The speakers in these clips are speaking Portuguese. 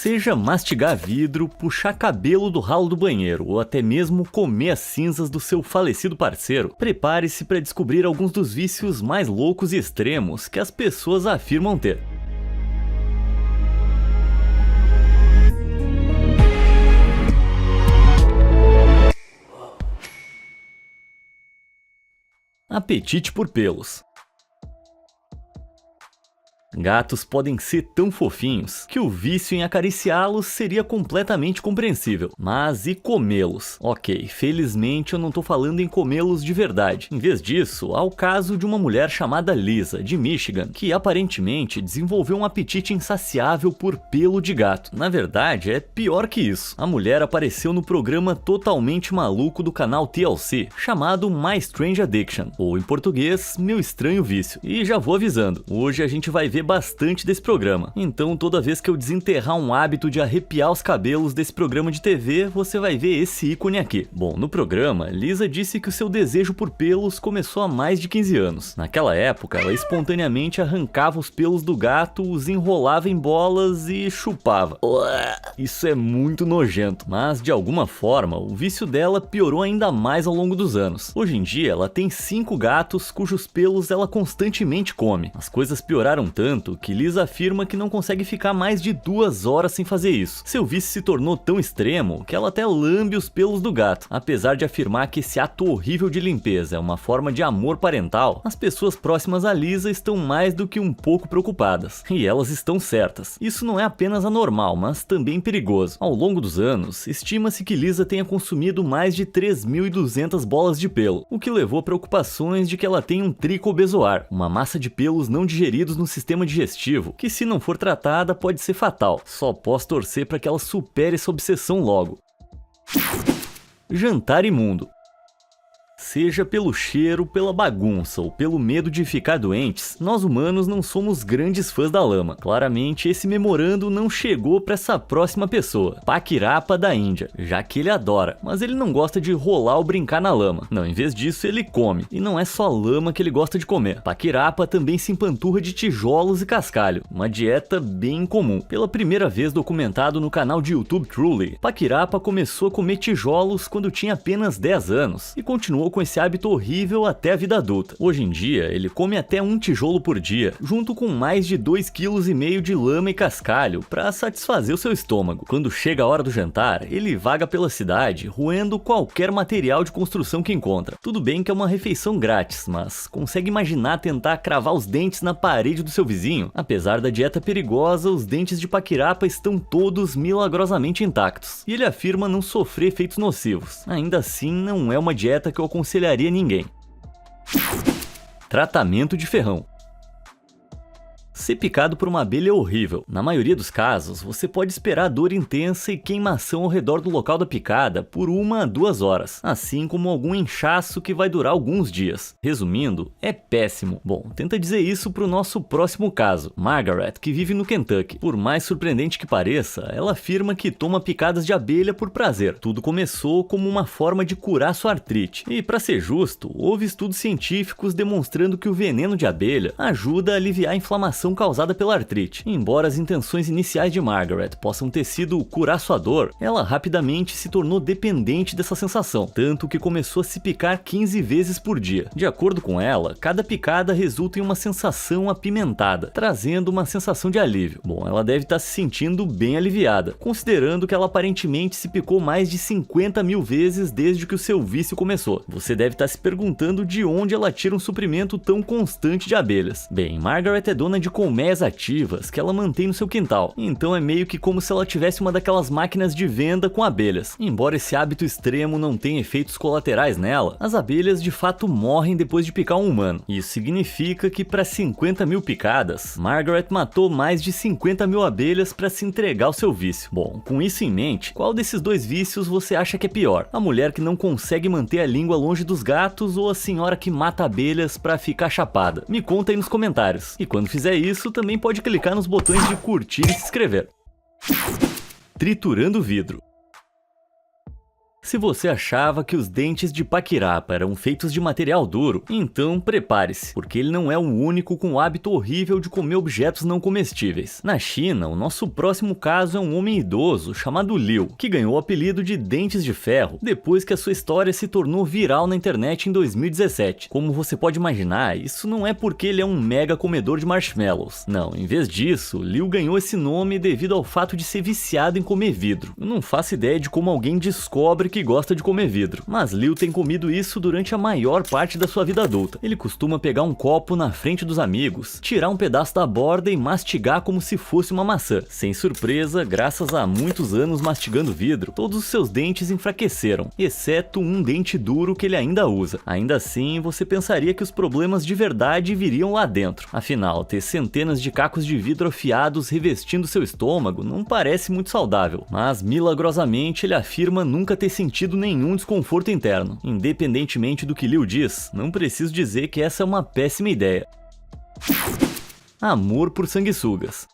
Seja mastigar vidro, puxar cabelo do ralo do banheiro ou até mesmo comer as cinzas do seu falecido parceiro, prepare-se para descobrir alguns dos vícios mais loucos e extremos que as pessoas afirmam ter. Apetite por pelos. Gatos podem ser tão fofinhos que o vício em acariciá-los seria completamente compreensível. Mas e comê-los? Ok, felizmente eu não tô falando em comê-los de verdade. Em vez disso, há o caso de uma mulher chamada Lisa, de Michigan, que aparentemente desenvolveu um apetite insaciável por pelo de gato. Na verdade, é pior que isso. A mulher apareceu no programa totalmente maluco do canal TLC, chamado My Strange Addiction, ou em português, Meu Estranho Vício. E já vou avisando, hoje a gente vai ver bastante desse programa. Então toda vez que eu desenterrar um hábito de arrepiar os cabelos desse programa de TV, você vai ver esse ícone aqui. Bom, no programa, Lisa disse que o seu desejo por pelos começou há mais de 15 anos. Naquela época, ela espontaneamente arrancava os pelos do gato, os enrolava em bolas e chupava. Isso é muito nojento, mas de alguma forma, o vício dela piorou ainda mais ao longo dos anos. Hoje em dia, ela tem 5 gatos cujos pelos ela constantemente come. As coisas pioraram tanto que Lisa afirma que não consegue ficar mais de 2 horas sem fazer isso. Seu vício se tornou tão extremo que ela até lambe os pelos do gato. Apesar de afirmar que esse ato horrível de limpeza é uma forma de amor parental, as pessoas próximas a Lisa estão mais do que um pouco preocupadas. E elas estão certas. Isso não é apenas anormal, mas também perigoso. Ao longo dos anos, estima-se que Lisa tenha consumido mais de 3.200 bolas de pelo, o que levou a preocupações de que ela tem um tricobezoar, uma massa de pelos não digeridos no sistema digestivo, que se não for tratada pode ser fatal. Só posso torcer para que ela supere essa obsessão logo. Jantar imundo. Seja pelo cheiro, pela bagunça ou pelo medo de ficar doentes, nós humanos não somos grandes fãs da lama. Claramente esse memorando não chegou para essa próxima pessoa, Pakirapa da Índia, já que ele adora, mas ele não gosta de rolar ou brincar na lama. Não, em vez disso ele come, e não é só lama que ele gosta de comer. Pakirapa também se empanturra de tijolos e cascalho, uma dieta bem comum. Pela primeira vez documentado no canal de YouTube Truly, Pakirapa começou a comer tijolos quando tinha apenas 10 anos, e continuou com esse hábito horrível até a vida adulta. Hoje em dia, ele come até 1 tijolo por dia, junto com mais de 2,5 kg de lama e cascalho para satisfazer o seu estômago. Quando chega a hora do jantar, ele vaga pela cidade, roendo qualquer material de construção que encontra. Tudo bem que é uma refeição grátis, mas consegue imaginar tentar cravar os dentes na parede do seu vizinho? Apesar da dieta perigosa, os dentes de Pakirapa estão todos milagrosamente intactos, e ele afirma não sofrer efeitos nocivos. Ainda assim, não é uma dieta que eu aconselharia ninguém. Tratamento de ferrão. Ser picado por uma abelha é horrível. Na maioria dos casos, você pode esperar dor intensa e queimação ao redor do local da picada por 1 a 2 horas, assim como algum inchaço que vai durar alguns dias. Resumindo, é péssimo. Bom, tenta dizer isso pro nosso próximo caso, Margaret, que vive no Kentucky. Por mais surpreendente que pareça, ela afirma que toma picadas de abelha por prazer. Tudo começou como uma forma de curar sua artrite. E para ser justo, houve estudos científicos demonstrando que o veneno de abelha ajuda a aliviar a inflamação causada pela artrite. Embora as intenções iniciais de Margaret possam ter sido curar sua dor, ela rapidamente se tornou dependente dessa sensação, tanto que começou a se picar 15 vezes por dia. De acordo com ela, cada picada resulta em uma sensação apimentada, trazendo uma sensação de alívio. Bom, ela deve estar se sentindo bem aliviada, considerando que ela aparentemente se picou mais de 50.000 vezes desde que o seu vício começou. Você deve estar se perguntando de onde ela tira um suprimento tão constante de abelhas. Bem, Margaret é dona de colmeias ativas que ela mantém no seu quintal, então é meio que como se ela tivesse uma daquelas máquinas de venda com abelhas. Embora esse hábito extremo não tenha efeitos colaterais nela, as abelhas de fato morrem depois de picar um humano. Isso significa que para 50.000 picadas, Margaret matou mais de 50.000 abelhas para se entregar ao seu vício. Bom, com isso em mente, qual desses dois vícios você acha que é pior? A mulher que não consegue manter a língua longe dos gatos ou a senhora que mata abelhas para ficar chapada? Me conta aí nos comentários. E quando fizer isso, também pode clicar nos botões de curtir e se inscrever. Triturando vidro. Se você achava que os dentes de Paquirapa eram feitos de material duro, então prepare-se, porque ele não é o único com o hábito horrível de comer objetos não comestíveis. Na China, o nosso próximo caso é um homem idoso chamado Liu, que ganhou o apelido de Dentes de Ferro depois que a sua história se tornou viral na internet em 2017. Como você pode imaginar, isso não é porque ele é um mega comedor de marshmallows. Não, em vez disso, Liu ganhou esse nome devido ao fato de ser viciado em comer vidro. Eu não faço ideia de como alguém descobre que gosta de comer vidro, mas Liu tem comido isso durante a maior parte da sua vida adulta. Ele costuma pegar um copo na frente dos amigos, tirar um pedaço da borda e mastigar como se fosse uma maçã. Sem surpresa, graças a muitos anos mastigando vidro, todos os seus dentes enfraqueceram, exceto um dente duro que ele ainda usa. Ainda assim, você pensaria que os problemas de verdade viriam lá dentro. Afinal, ter centenas de cacos de vidro afiados revestindo seu estômago não parece muito saudável, mas milagrosamente ele afirma nunca ter sentido nenhum desconforto interno. Independentemente do que Liu diz, não preciso dizer que essa é uma péssima ideia. Amor por sanguessugas.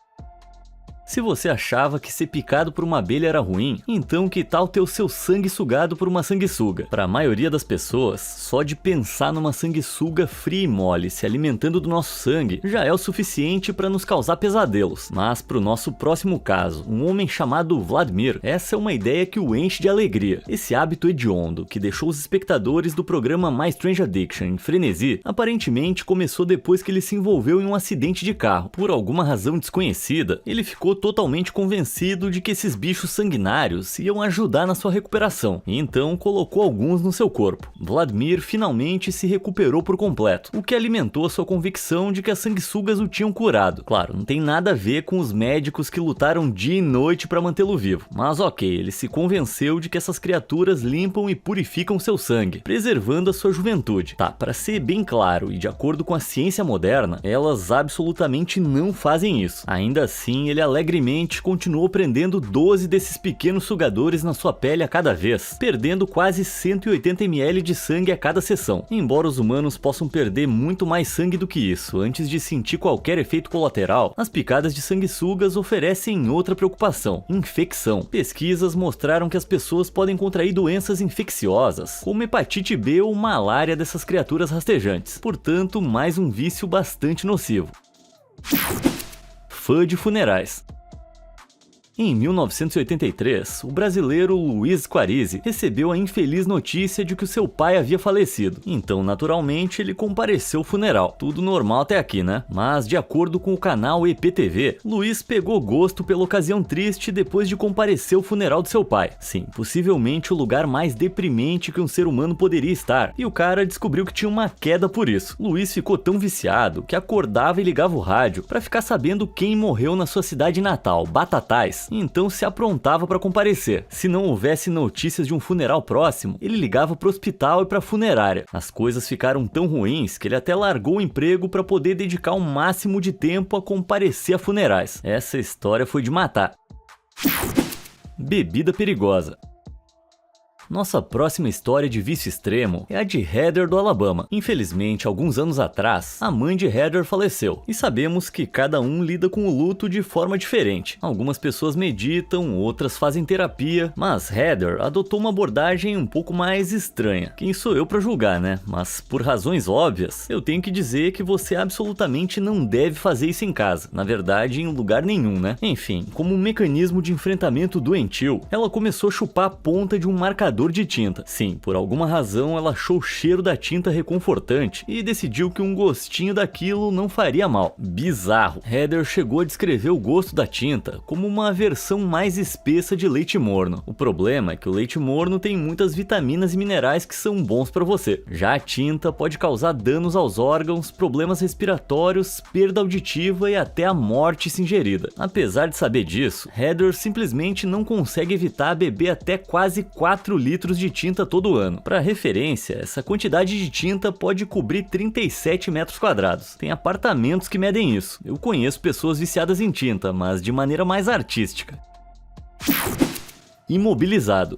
Se você achava que ser picado por uma abelha era ruim, então que tal ter o seu sangue sugado por uma sanguessuga? Para a maioria das pessoas, só de pensar numa sanguessuga fria e mole se alimentando do nosso sangue já é o suficiente para nos causar pesadelos. Mas para o nosso próximo caso, um homem chamado Vladimir, essa é uma ideia que o enche de alegria. Esse hábito hediondo, que deixou os espectadores do programa My Strange Addiction em frenesi, aparentemente começou depois que ele se envolveu em um acidente de carro. Por alguma razão desconhecida, ele ficou totalmente convencido de que esses bichos sanguinários iam ajudar na sua recuperação, e então colocou alguns no seu corpo. Vladimir finalmente se recuperou por completo, o que alimentou a sua convicção de que as sanguessugas o tinham curado. Claro, não tem nada a ver com os médicos que lutaram dia e noite para mantê-lo vivo, mas ok, ele se convenceu de que essas criaturas limpam e purificam seu sangue, preservando a sua juventude. Tá, para ser bem claro e de acordo com a ciência moderna, elas absolutamente não fazem isso. Ainda assim, ele alegremente continuou prendendo 12 desses pequenos sugadores na sua pele a cada vez, perdendo quase 180 ml de sangue a cada sessão. Embora os humanos possam perder muito mais sangue do que isso antes de sentir qualquer efeito colateral, as picadas de sanguessugas oferecem outra preocupação: infecção. Pesquisas mostraram que as pessoas podem contrair doenças infecciosas, como hepatite B ou malária dessas criaturas rastejantes. Portanto, mais um vício bastante nocivo. Fã de funerais. Em 1983, o brasileiro Luiz Quarizzi recebeu a infeliz notícia de que o seu pai havia falecido. Então, naturalmente, ele compareceu ao funeral. Tudo normal até aqui, né? Mas, de acordo com o canal EPTV, Luiz pegou gosto pela ocasião triste depois de comparecer ao funeral de seu pai. Sim, possivelmente o lugar mais deprimente que um ser humano poderia estar. E o cara descobriu que tinha uma queda por isso. Luiz ficou tão viciado que acordava e ligava o rádio para ficar sabendo quem morreu na sua cidade natal, Batatais. Então se aprontava para comparecer. Se não houvesse notícias de um funeral próximo, ele ligava para o hospital e para a funerária. As coisas ficaram tão ruins que ele até largou o emprego para poder dedicar o máximo de tempo a comparecer a funerais. Essa história foi de matar. Bebida perigosa. Nossa próxima história de vício extremo é a de Heather do Alabama. Infelizmente, alguns anos atrás, a mãe de Heather faleceu, e sabemos que cada um lida com o luto de forma diferente. Algumas pessoas meditam, outras fazem terapia, mas Heather adotou uma abordagem um pouco mais estranha. Quem sou eu para julgar, né? Mas por razões óbvias, eu tenho que dizer que você absolutamente não deve fazer isso em casa. Na verdade, em lugar nenhum, né? Enfim, como um mecanismo de enfrentamento doentio, ela começou a chupar a ponta de um marcador de tinta. Sim, por alguma razão ela achou o cheiro da tinta reconfortante e decidiu que um gostinho daquilo não faria mal. Bizarro. Heather chegou a descrever o gosto da tinta como uma versão mais espessa de leite morno. O problema é que o leite morno tem muitas vitaminas e minerais que são bons para você. Já a tinta pode causar danos aos órgãos, problemas respiratórios, perda auditiva e até a morte se ingerida. Apesar de saber disso, Heather simplesmente não consegue evitar beber até quase 4 litros de tinta todo ano. Para referência, essa quantidade de tinta pode cobrir 37 metros quadrados. Tem apartamentos que medem isso. Eu conheço pessoas viciadas em tinta, mas de maneira mais artística. Imobilizado.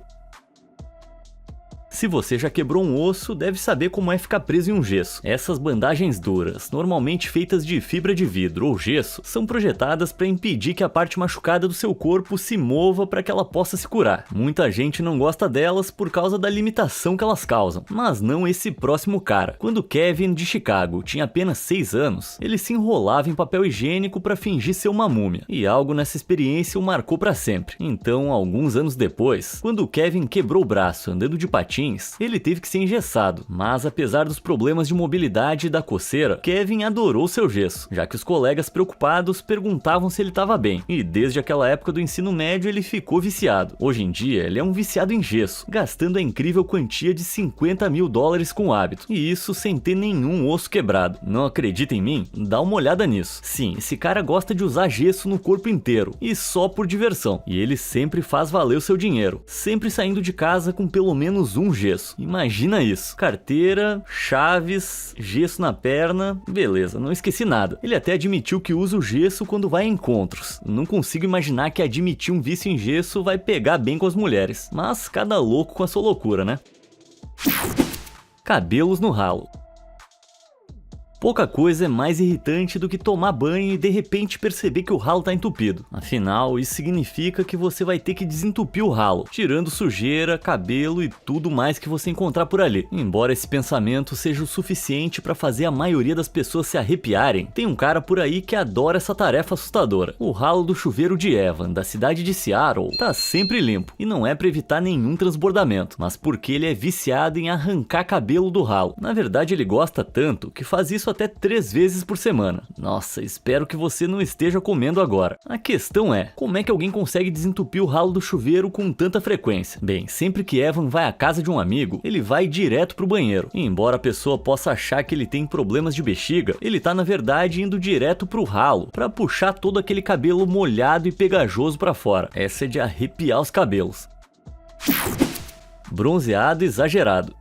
Se você já quebrou um osso, deve saber como é ficar preso em um gesso. Essas bandagens duras, normalmente feitas de fibra de vidro ou gesso, são projetadas para impedir que a parte machucada do seu corpo se mova para que ela possa se curar. Muita gente não gosta delas por causa da limitação que elas causam, mas não esse próximo cara. Quando Kevin, de Chicago, tinha apenas 6 anos, ele se enrolava em papel higiênico para fingir ser uma múmia, e algo nessa experiência o marcou para sempre. Então, alguns anos depois, quando Kevin quebrou o braço andando de patins, ele teve que ser engessado, mas apesar dos problemas de mobilidade e da coceira, Kevin adorou seu gesso, já que os colegas preocupados perguntavam se ele estava bem, e desde aquela época do ensino médio ele ficou viciado. Hoje em dia, ele é um viciado em gesso, gastando a incrível quantia de $50 mil com o hábito, e isso sem ter nenhum osso quebrado. Não acredita em mim? Dá uma olhada nisso. Sim, esse cara gosta de usar gesso no corpo inteiro, e só por diversão, e ele sempre faz valer o seu dinheiro, sempre saindo de casa com pelo menos um gesso. Imagina isso: carteira, chaves, gesso na perna, beleza, não esqueci nada. Ele até admitiu que usa o gesso quando vai a encontros. Não consigo imaginar que admitir um vício em gesso vai pegar bem com as mulheres, mas cada louco com a sua loucura, né? Cabelos no ralo. Pouca coisa é mais irritante do que tomar banho e de repente perceber que o ralo tá entupido. Afinal, isso significa que você vai ter que desentupir o ralo, tirando sujeira, cabelo e tudo mais que você encontrar por ali. Embora esse pensamento seja o suficiente para fazer a maioria das pessoas se arrepiarem, tem um cara por aí que adora essa tarefa assustadora. O ralo do chuveiro de Evan, da cidade de Seattle, tá sempre limpo, e não é para evitar nenhum transbordamento, mas porque ele é viciado em arrancar cabelo do ralo. Na verdade, ele gosta tanto que faz isso até 3 vezes por semana. Nossa, espero que você não esteja comendo agora. A questão é, como é que alguém consegue desentupir o ralo do chuveiro com tanta frequência? Bem, sempre que Evan vai à casa de um amigo, ele vai direto pro banheiro. E embora a pessoa possa achar que ele tem problemas de bexiga, ele tá na verdade indo direto pro ralo, pra puxar todo aquele cabelo molhado e pegajoso pra fora. Essa é de arrepiar os cabelos. Bronzeado exagerado.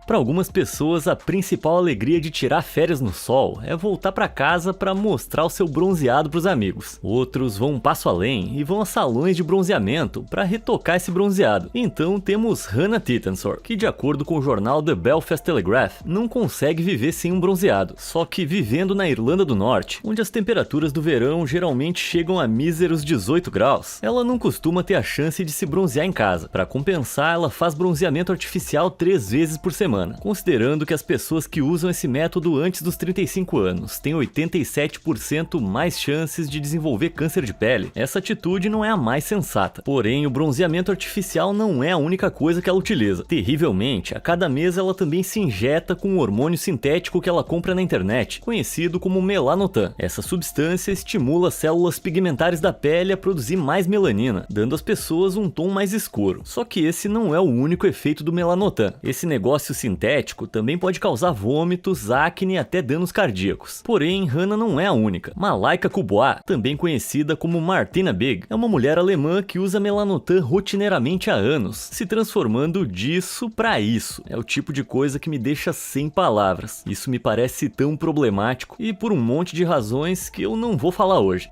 Para algumas pessoas, a principal alegria de tirar férias no sol é voltar para casa para mostrar o seu bronzeado para os amigos. Outros vão um passo além e vão a salões de bronzeamento para retocar esse bronzeado. Então temos Hannah Tittensor, que de acordo com o jornal The Belfast Telegraph, não consegue viver sem um bronzeado. Só que vivendo na Irlanda do Norte, onde as temperaturas do verão geralmente chegam a míseros 18 graus, ela não costuma ter a chance de se bronzear em casa. Para compensar, ela faz bronzeamento artificial 3 vezes por semana. Considerando que as pessoas que usam esse método antes dos 35 anos têm 87% mais chances de desenvolver câncer de pele, essa atitude não é a mais sensata. Porém, o bronzeamento artificial não é a única coisa que ela utiliza. Terrivelmente, a cada mês ela também se injeta com um hormônio sintético que ela compra na internet, conhecido como melanotan. Essa substância estimula as células pigmentares da pele a produzir mais melanina, dando às pessoas um tom mais escuro. Só que esse não é o único efeito do melanotan. Esse negócio sintético também pode causar vômitos, acne e até danos cardíacos. Porém, Hannah não é a única. Malaika Kubois, também conhecida como Martina Big, é uma mulher alemã que usa melanotan rotineiramente há anos, se transformando disso pra isso. É o tipo de coisa que me deixa sem palavras. Isso me parece tão problemático e por um monte de razões que eu não vou falar hoje.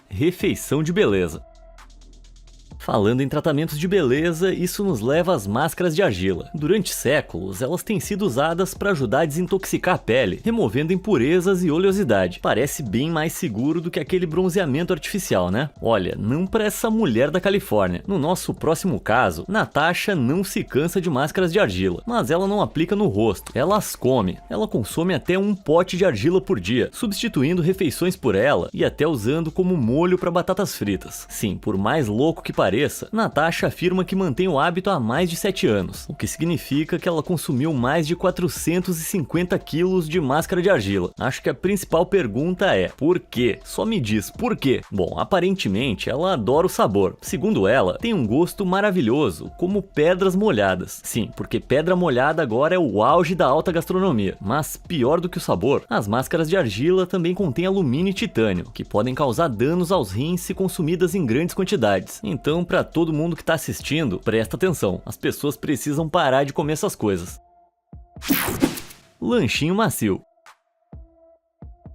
Refeição de beleza. Falando em tratamentos de beleza, isso nos leva às máscaras de argila. Durante séculos, elas têm sido usadas para ajudar a desintoxicar a pele, removendo impurezas e oleosidade. Parece bem mais seguro do que aquele bronzeamento artificial, né? Olha, não para essa mulher da Califórnia. No nosso próximo caso, Natasha não se cansa de máscaras de argila, mas ela não aplica no rosto, ela as come. Ela consome até 1 pote de argila por dia, substituindo refeições por ela e até usando como molho para batatas fritas. Sim, por mais louco que pareça, Natasha afirma que mantém o hábito há mais de 7 anos, o que significa que ela consumiu mais de 450 quilos de máscara de argila. Acho que a principal pergunta é, por quê? Só me diz, por quê? Bom, aparentemente ela adora o sabor. Segundo ela, tem um gosto maravilhoso, como pedras molhadas. Sim, porque pedra molhada agora é o auge da alta gastronomia. Mas pior do que o sabor, as máscaras de argila também contêm alumínio e titânio, que podem causar danos aos rins se consumidas em grandes quantidades. Então, para todo mundo que está assistindo, presta atenção. As pessoas precisam parar de comer essas coisas. Lanchinho macio.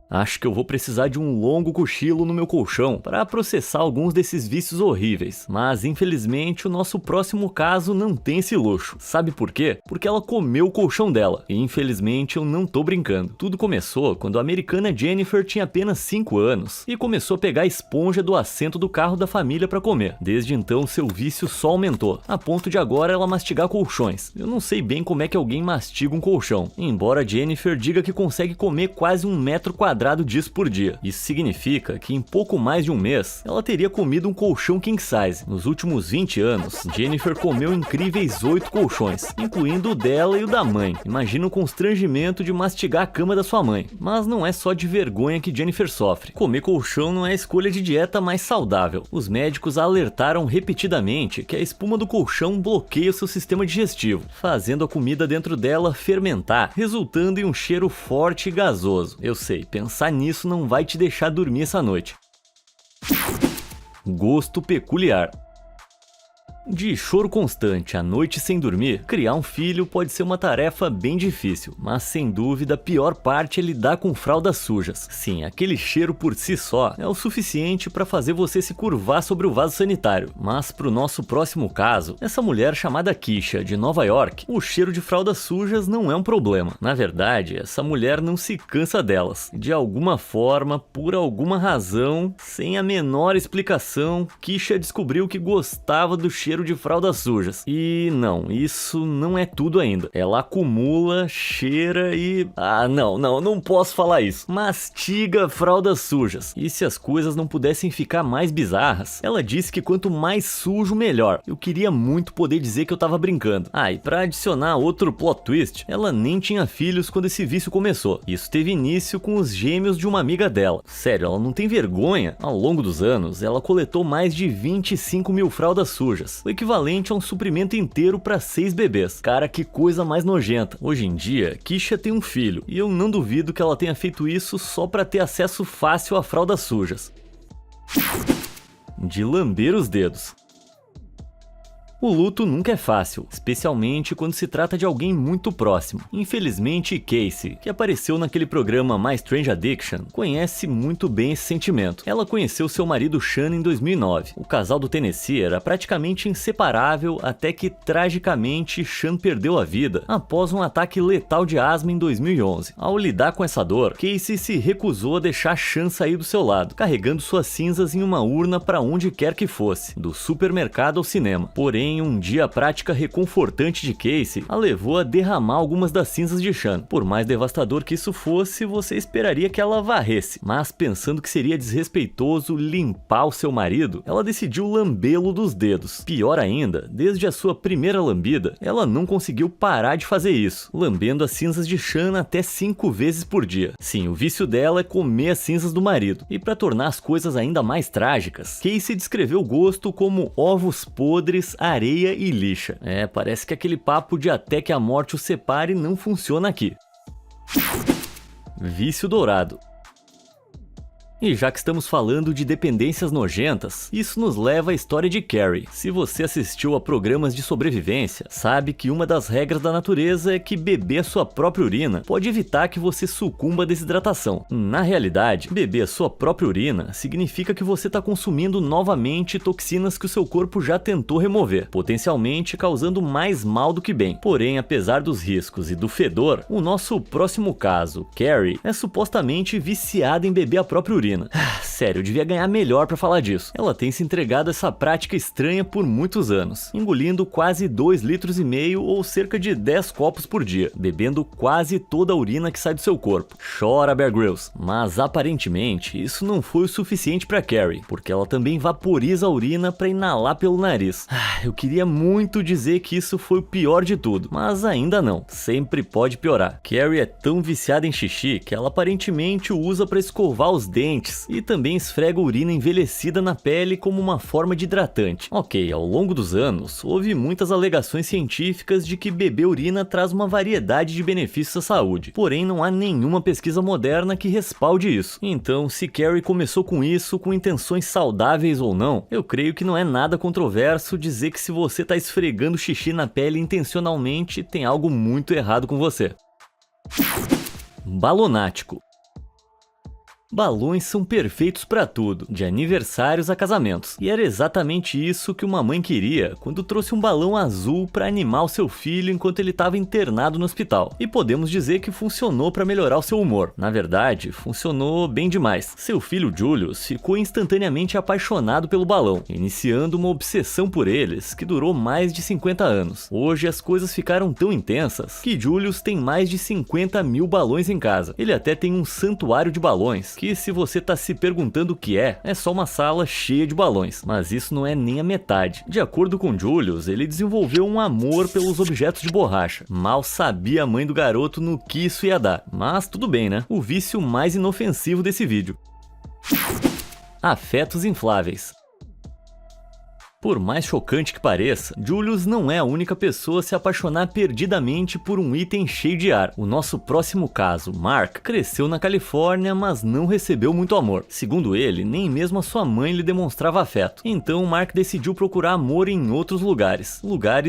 Acho que eu vou precisar de um longo cochilo no meu colchão para processar alguns desses vícios horríveis, mas infelizmente o nosso próximo caso não tem esse luxo. Sabe por quê? Porque ela comeu o colchão dela, e infelizmente eu não tô brincando. Tudo começou quando a americana Jennifer tinha apenas 5 anos e começou a pegar a esponja do assento do carro da família para comer. Desde então seu vício só aumentou, a ponto de agora ela mastigar colchões. Eu não sei bem como é que alguém mastiga um colchão, embora Jennifer diga que consegue comer quase 1 metro quadrado disso por dia. Isso significa que em pouco mais de um mês, ela teria comido um colchão king size. Nos últimos 20 anos, Jennifer comeu incríveis 8 colchões, incluindo o dela e o da mãe. Imagina o constrangimento de mastigar a cama da sua mãe. Mas não é só de vergonha que Jennifer sofre. Comer colchão não é a escolha de dieta mais saudável. Os médicos alertaram repetidamente que a espuma do colchão bloqueia o seu sistema digestivo, fazendo a comida dentro dela fermentar, resultando em um cheiro forte e gasoso. Eu sei, pensar nisso não vai te deixar dormir essa noite. Gosto peculiar. De choro constante à noite sem dormir, criar um filho pode ser uma tarefa bem difícil, mas sem dúvida a pior parte é lidar com fraldas sujas. Sim, aquele cheiro por si só é o suficiente para fazer você se curvar sobre o vaso sanitário. Mas pro nosso próximo caso, essa mulher chamada Keisha, de Nova York, o cheiro de fraldas sujas não é um problema. Na verdade, essa mulher não se cansa delas. De alguma forma, por alguma razão, sem a menor explicação, Keisha descobriu que gostava do cheiro de fraldas sujas. E não, isso não é tudo ainda. Ela acumula, cheira e... não posso falar isso. Mastiga fraldas sujas. E se as coisas não pudessem ficar mais bizarras, ela disse que quanto mais sujo, melhor. Eu queria muito poder dizer que eu tava brincando. E pra adicionar outro plot twist, ela nem tinha filhos quando esse vício começou. Isso teve início com os gêmeos de uma amiga dela. Sério, ela não tem vergonha? Ao longo dos anos, ela coletou mais de 25 mil fraldas sujas, o equivalente a um suprimento inteiro para 6 bebês. Cara, que coisa mais nojenta. Hoje em dia, Keisha tem um filho, e eu não duvido que ela tenha feito isso só para ter acesso fácil a fraldas sujas. De lamber os dedos. O luto nunca é fácil, especialmente quando se trata de alguém muito próximo. Infelizmente, Casey, que apareceu naquele programa My Strange Addiction, conhece muito bem esse sentimento. Ela conheceu seu marido Sean em 2009. O casal do Tennessee era praticamente inseparável até que, tragicamente, Sean perdeu a vida após um ataque letal de asma em 2011. Ao lidar com essa dor, Casey se recusou a deixar Sean sair do seu lado, carregando suas cinzas em uma urna para onde quer que fosse, do supermercado ao cinema. Porém, um dia a prática reconfortante de Casey a levou a derramar algumas das cinzas de Sean. Por mais devastador que isso fosse, você esperaria que ela varresse, mas pensando que seria desrespeitoso limpar o seu marido, ela decidiu lambê-lo dos dedos. Pior ainda, desde a sua primeira lambida, ela não conseguiu parar de fazer isso, lambendo as cinzas de Sean até 5 vezes por dia. Sim, o vício dela é comer as cinzas do marido. E para tornar as coisas ainda mais trágicas, Casey descreveu o gosto como ovos podres, areia e lixa. Parece que aquele papo de até que a morte o separe não funciona aqui. Vício dourado. E já que estamos falando de dependências nojentas, isso nos leva à história de Carrie. Se você assistiu a programas de sobrevivência, sabe que uma das regras da natureza é que beber a sua própria urina pode evitar que você sucumba à desidratação. Na realidade, beber a sua própria urina significa que você está consumindo novamente toxinas que o seu corpo já tentou remover, potencialmente causando mais mal do que bem. Porém, apesar dos riscos e do fedor, o nosso próximo caso, Carrie, é supostamente viciada em beber a própria urina. Sério, eu devia ganhar melhor pra falar disso. Ela tem se entregado a essa prática estranha por muitos anos, engolindo quase 2,5 litros ou cerca de 10 copos por dia, bebendo quase toda a urina que sai do seu corpo. Chora, Bear Grylls. Mas aparentemente isso não foi o suficiente pra Carrie, porque ela também vaporiza a urina pra inalar pelo nariz. Eu queria muito dizer que isso foi o pior de tudo, mas ainda não. Sempre pode piorar. Carrie é tão viciada em xixi que ela aparentemente o usa pra escovar os dentes e também esfrega urina envelhecida na pele como uma forma de hidratante. Ok, ao longo dos anos, houve muitas alegações científicas de que beber urina traz uma variedade de benefícios à saúde, porém não há nenhuma pesquisa moderna que respalde isso. Então, se Carrie começou com isso com intenções saudáveis ou não, eu creio que não é nada controverso dizer que se você está esfregando xixi na pele intencionalmente, tem algo muito errado com você. Balonático. Balões são perfeitos para tudo, de aniversários a casamentos. E era exatamente isso que uma mãe queria quando trouxe um balão azul para animar o seu filho enquanto ele estava internado no hospital. E podemos dizer que funcionou para melhorar o seu humor. Na verdade, funcionou bem demais. Seu filho Julius ficou instantaneamente apaixonado pelo balão, iniciando uma obsessão por eles que durou mais de 50 anos. Hoje as coisas ficaram tão intensas que Julius tem mais de 50 mil balões em casa. Ele até tem um santuário de balões, que se você tá se perguntando o que é só uma sala cheia de balões. Mas isso não é nem a metade. De acordo com Julius, ele desenvolveu um amor pelos objetos de borracha. Mal sabia a mãe do garoto no que isso ia dar. Mas tudo bem, né? O vício mais inofensivo desse vídeo. Afetos infláveis. Por mais chocante que pareça, Julius não é a única pessoa a se apaixonar perdidamente por um item cheio de ar. O nosso próximo caso, Mark, cresceu na Califórnia, mas não recebeu muito amor. Segundo ele, nem mesmo a sua mãe lhe demonstrava afeto. Então Mark decidiu procurar amor em outros lugares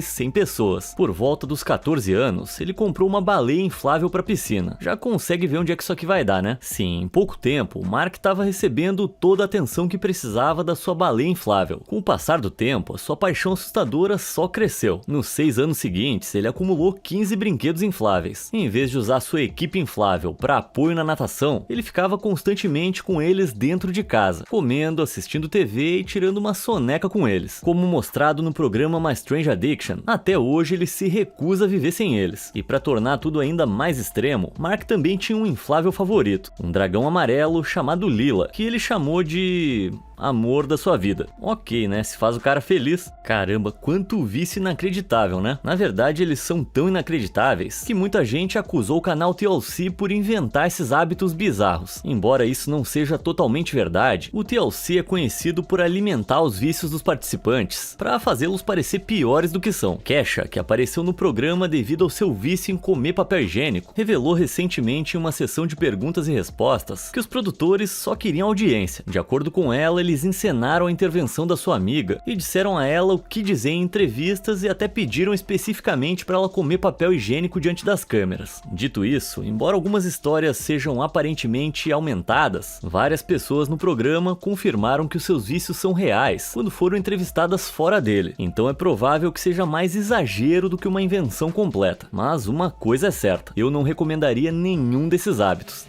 sem pessoas. Por volta dos 14 anos, ele comprou uma baleia inflável para piscina. Já consegue ver onde é que isso aqui vai dar, né? Sim, em pouco tempo, Mark estava recebendo toda a atenção que precisava da sua baleia inflável. Com o passar do tempo, a sua paixão assustadora só cresceu. Nos 6 anos seguintes, ele acumulou 15 brinquedos infláveis. Em vez de usar sua equipe inflável para apoio na natação, ele ficava constantemente com eles dentro de casa, comendo, assistindo TV e tirando uma soneca com eles. Como mostrado no programa My Strange Addiction, até hoje ele se recusa a viver sem eles. E para tornar tudo ainda mais extremo, Mark também tinha um inflável favorito, um dragão amarelo chamado Lila, que ele chamou de amor da sua vida. Ok, né? Se faz o cara feliz. Caramba, quanto vício inacreditável, né? Na verdade, eles são tão inacreditáveis que muita gente acusou o canal TLC por inventar esses hábitos bizarros. Embora isso não seja totalmente verdade, o TLC é conhecido por alimentar os vícios dos participantes para fazê-los parecer piores do que são. Kesha, que apareceu no programa devido ao seu vício em comer papel higiênico, revelou recentemente em uma sessão de perguntas e respostas que os produtores só queriam audiência. De acordo com ela, eles encenaram a intervenção da sua amiga e disseram a ela o que dizer em entrevistas e até pediram especificamente para ela comer papel higiênico diante das câmeras. Dito isso, embora algumas histórias sejam aparentemente aumentadas, várias pessoas no programa confirmaram que os seus vícios são reais quando foram entrevistadas fora dele. Então é provável que seja mais exagero do que uma invenção completa. Mas uma coisa é certa, eu não recomendaria nenhum desses hábitos.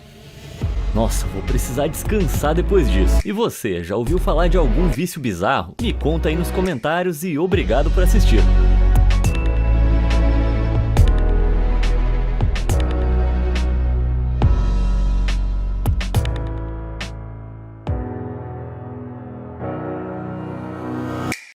Nossa, vou precisar descansar depois disso. E você, já ouviu falar de algum vício bizarro? Me conta aí nos comentários e obrigado por assistir.